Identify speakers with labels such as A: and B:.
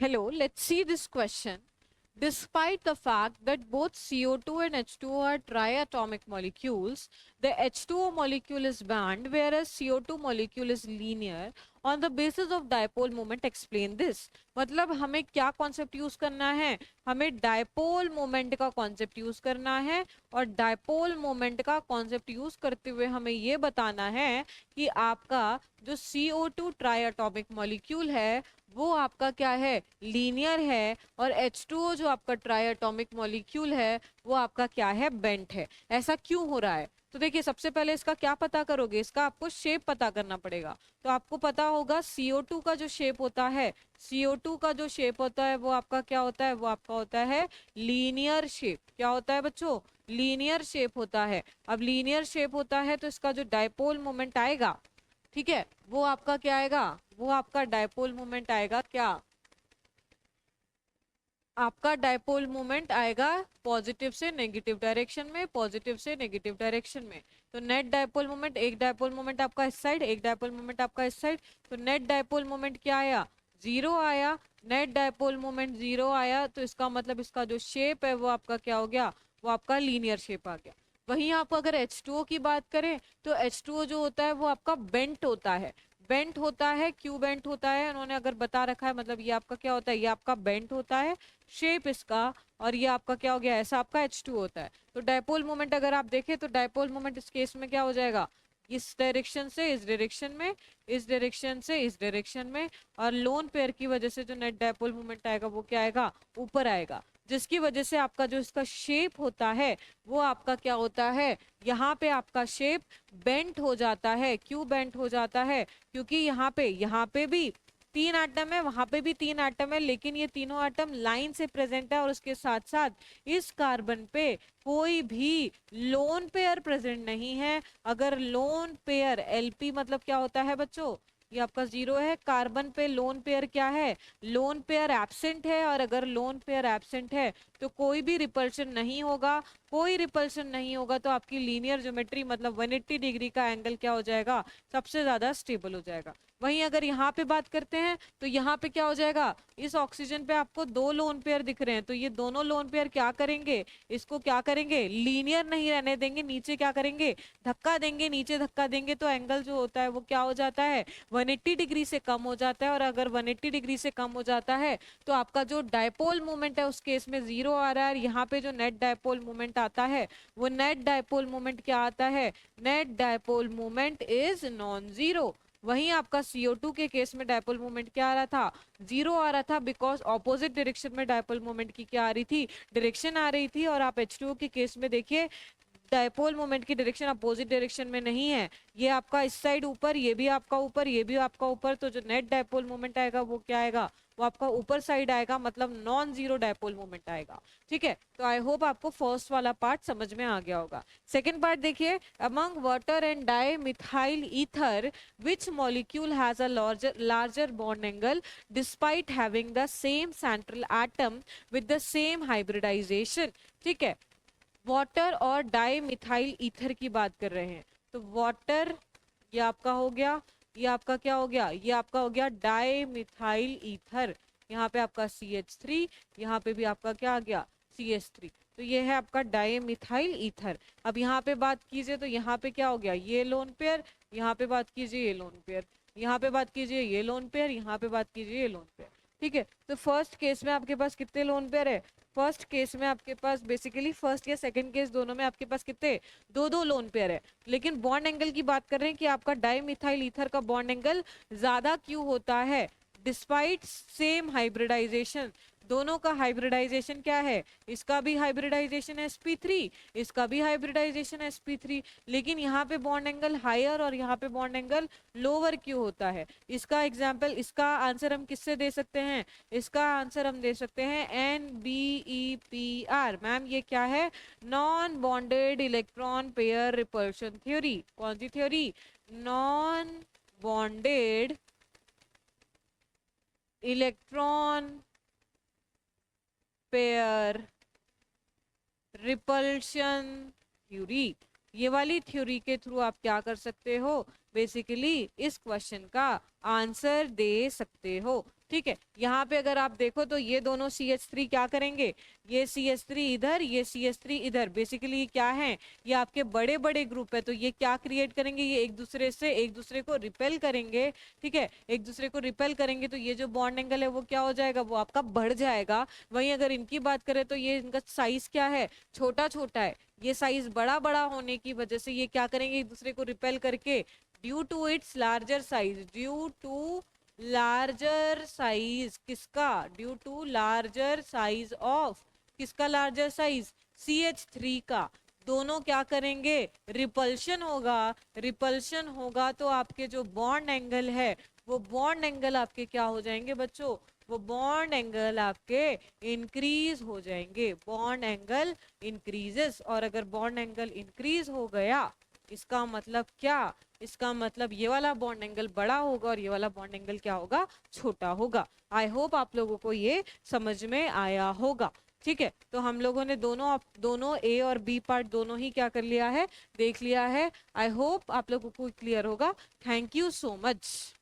A: Hello, let's see this question. Despite the fact that both CO2 and H2O are triatomic molecules, the H2O molecule is band whereas CO2 molecule is linear. On the basis of dipole moment, explain this. मतलब हमें क्या concept use करना है? हमें dipole moment का concept use करना है और डायपोल मोमेंट का कॉन्सेप्ट यूज करते हुए हमें ये बताना है कि आपका जो CO2 ट्राइएटॉमिक मॉलिक्यूल है वो आपका क्या है, लीनियर है, और H2O जो आपका ट्राइएटॉमिक मॉलिक्यूल है वो आपका क्या है, बेंट है। ऐसा क्यों हो रहा है? तो देखिए सबसे पहले इसका क्या पता करोगे, इसका आपको शेप पता करना पड़ेगा। तो आपको पता होगा CO2 का जो शेप होता है, CO2 का जो शेप होता है वो आपका क्या होता है, वो आपका होता है लीनियर शेप। क्या होता है बच्चों? लीनियर शेप होता है। अब लीनियर शेप होता है तो इसका जो डायपोल मोमेंट आएगा, ठीक है, वो आपका क्या आएगा, वो आपका डायपोल मोमेंट आएगा क्या, आपका डायपोल मोमेंट आएगा पॉजिटिव से नेगेटिव डायरेक्शन में, पॉजिटिव से नेगेटिव डायरेक्शन में। तो नेट डायपोल मोमेंट, एक डायपोल मोमेंट आपका इस साइड, एक डायपोल मोमेंट आपका इस साइड, तो नेट डायपोल मोमेंट क्या आया, जीरो आया। नेट डायपोल मोमेंट जीरो आया तो इसका मतलब इसका जो शेप है वो आपका क्या हो गया, वो आपका लीनियर शेप आ गया। वहीं आप अगर H2O की बात करें तो H2O जो होता है वो आपका बेंट होता है। बेंट होता है, क्यों बेंट होता है उन्होंने अगर बता रखा है, मतलब ये आपका क्या होता है, ये आपका बेंट होता है शेप इसका, और ये आपका क्या हो गया, ऐसा आपका H2 होता है। तो डायपोल मोमेंट अगर आप देखें तो डायपोल मोमेंट इस केस में क्या हो जाएगा, इस डायरेक्शन से इस डायरेक्शन में, इस डायरेक्शन से इस डायरेक्शन में, और लोन पेयर की वजह से जो नेट डायपोल मोमेंट आएगा वो क्या आएगा, ऊपर आएगा, जिसकी वजह से आपका जो इसका शेप होता है वो आपका क्या होता है, यहाँ पे आपका शेप बेंट हो जाता है। क्यों बेंट हो जाता है? क्योंकि यहाँ पे भी तीन एटम है, वहां पे भी तीन एटम है, लेकिन ये तीनों एटम लाइन से प्रेजेंट है और उसके साथ साथ इस कार्बन पे कोई भी लोन पेयर प्रेजेंट नहीं है। अगर लोन पेयर, एलपी मतलब क्या होता है बच्चों, ये आपका जीरो है। कार्बन पे लोन पेयर क्या है, लोन पेयर एब्सेंट है, और अगर लोन पेयर एब्सेंट है तो कोई भी रिपल्शन नहीं होगा। कोई रिपल्शन नहीं होगा तो आपकी लीनियर ज्योमेट्री मतलब 180 डिग्री का एंगल क्या हो जाएगा, सबसे ज्यादा स्टेबल हो जाएगा। वहीं अगर यहाँ पे बात करते हैं तो यहाँ पे क्या हो जाएगा, इस ऑक्सीजन पे आपको दो लोन पेयर दिख रहे हैं, तो ये दोनों लोन पेयर क्या करेंगे, इसको क्या करेंगे, लीनियर नहीं रहने देंगे, नीचे क्या करेंगे, धक्का देंगे, नीचे धक्का देंगे, तो एंगल जो होता है वो क्या हो जाता है, 180 डिग्री से कम हो जाता है। और अगर 180 डिग्री से कम हो जाता है तो आपका जो डायपोल मोमेंट है उस केस में जीरो आ रहा है। यहाँ पे जो नेट डायपोल मोमेंट आता है वो नेट डायपोल मोमेंट क्या आता है, net dipole moment is non zero. वहीं आपका CO2 के केस में डायपोल मोमेंट क्या आ रहा था, जीरो आ रहा था, बिकॉज ऑपोजिट डायरेक्शन में डायपोल मोमेंट की क्या आ रही थी, डायरेक्शन आ रही थी। और आप H2O के केस में देखिए डायपोल मोमेंट की डायरेक्शन अपोजिट डायरेक्शन में नहीं है, ये आपका इस साइड ऊपर, ये भी आपका ऊपर, ये भी आपका ऊपर, तो जो नेट डायपोल मोमेंट आएगा वो क्या आएगा, वो आपका ऊपर साइड आएगा, मतलब नॉन जीरो डायपोल मोमेंट आएगा। ठीक है, तो आई होप आपको फर्स्ट वाला पार्ट समझ में आ गया होगा। सेकेंड पार्ट देखिए, among water and dimethyl ether which molecule has a larger bond angle despite having the same central atom with the same hybridization. ठीक है, वाटर और डाई मिथाइल ईथर की बात कर रहे हैं। तो वाटर ये आपका हो गया, ये आपका क्या हो गया, ये आपका हो गया डाई मिथाइल ईथर। यहाँ पे आपका CH3, यहाँ पे भी आपका क्या आ गया, CH3। तो ये है आपका डाई मिथाइल ईथर। अब यहाँ पे बात कीजिए तो यहाँ पे क्या हो गया, ये लोन पेयर, यहाँ पे बात कीजिए ये लोन पेयर, यहाँ पे बात कीजिए ये लोन पेयर, यहाँ पे बात कीजिए ये लोन पेयर। ठीक है, तो फर्स्ट केस में आपके पास कितने लोन पेयर है, फर्स्ट केस में आपके पास बेसिकली फर्स्ट या सेकंड केस दोनों में आपके पास कितने, दो दो लोन पेयर है। लेकिन बॉन्ड एंगल की बात कर रहे हैं कि आपका डाइमिथाइल ईथर का बॉन्ड एंगल ज्यादा क्यों होता है, डिस्पाइट सेम हाइब्रिडाइजेशन। दोनों का हाइब्रिडाइजेशन क्या है, इसका भी हाइब्रिडाइजेशन sp3, इसका भी हाइब्रिडाइजेशन sp3, लेकिन यहाँ पे बॉन्ड एंगल हायर और यहाँ पे बॉन्ड एंगल लोअर क्यों होता है। इसका एग्जाम्पल, इसका आंसर हम किससे दे सकते हैं, इसका आंसर हम दे सकते हैं NBEPR। मैम ये क्या है, non bonded electron pair repulsion theory. कौन सी theory, non bonded electron pair repulsion theory. ये वाली थ्योरी के थ्रू आप क्या कर सकते हो, बेसिकली इस क्वेश्चन का आंसर दे सकते हो। ठीक है, यहाँ पे अगर आप देखो तो ये दोनों CH3 क्या करेंगे, ये CH3 इधर, ये CH3 इधर, बेसिकली क्या है, ये आपके बड़े बड़े ग्रुप है, तो ये क्या क्रिएट करेंगे, ये एक दूसरे को रिपेल करेंगे। ठीक है, एक दूसरे को रिपेल करेंगे तो ये जो बॉन्ड एंगल है वो क्या हो जाएगा, वो आपका बढ़ जाएगा। वहीं अगर इनकी बात करें तो ये इनका साइज क्या है, छोटा छोटा है, ये साइज बड़ा बड़ा होने की वजह से ये क्या करेंगे, एक दूसरे को रिपेल करके due to its larger size, due to larger size, किसका, due to larger size of, किसका लार्जर साइज, CH3 का, दोनों क्या करेंगे, रिपल्शन होगा। रिपल्शन होगा तो आपके जो बॉन्ड एंगल है वो बॉन्ड एंगल आपके क्या हो जाएंगे बच्चों, वो बॉन्ड एंगल आपके इंक्रीज हो जाएंगे, बॉन्ड एंगल इंक्रीजेस। और अगर बॉन्ड एंगल इंक्रीज हो गया इसका मतलब क्या, इसका मतलब ये वाला बॉन्ड एंगल बड़ा होगा और ये वाला बॉन्ड एंगल क्या होगा, छोटा होगा। आई होप आप लोगों को ये समझ में आया होगा। ठीक है, तो हम लोगों ने दोनों ए और बी पार्ट दोनों ही क्या कर लिया है, देख लिया है। आई होप आप लोगों को क्लियर होगा। Thank you so much.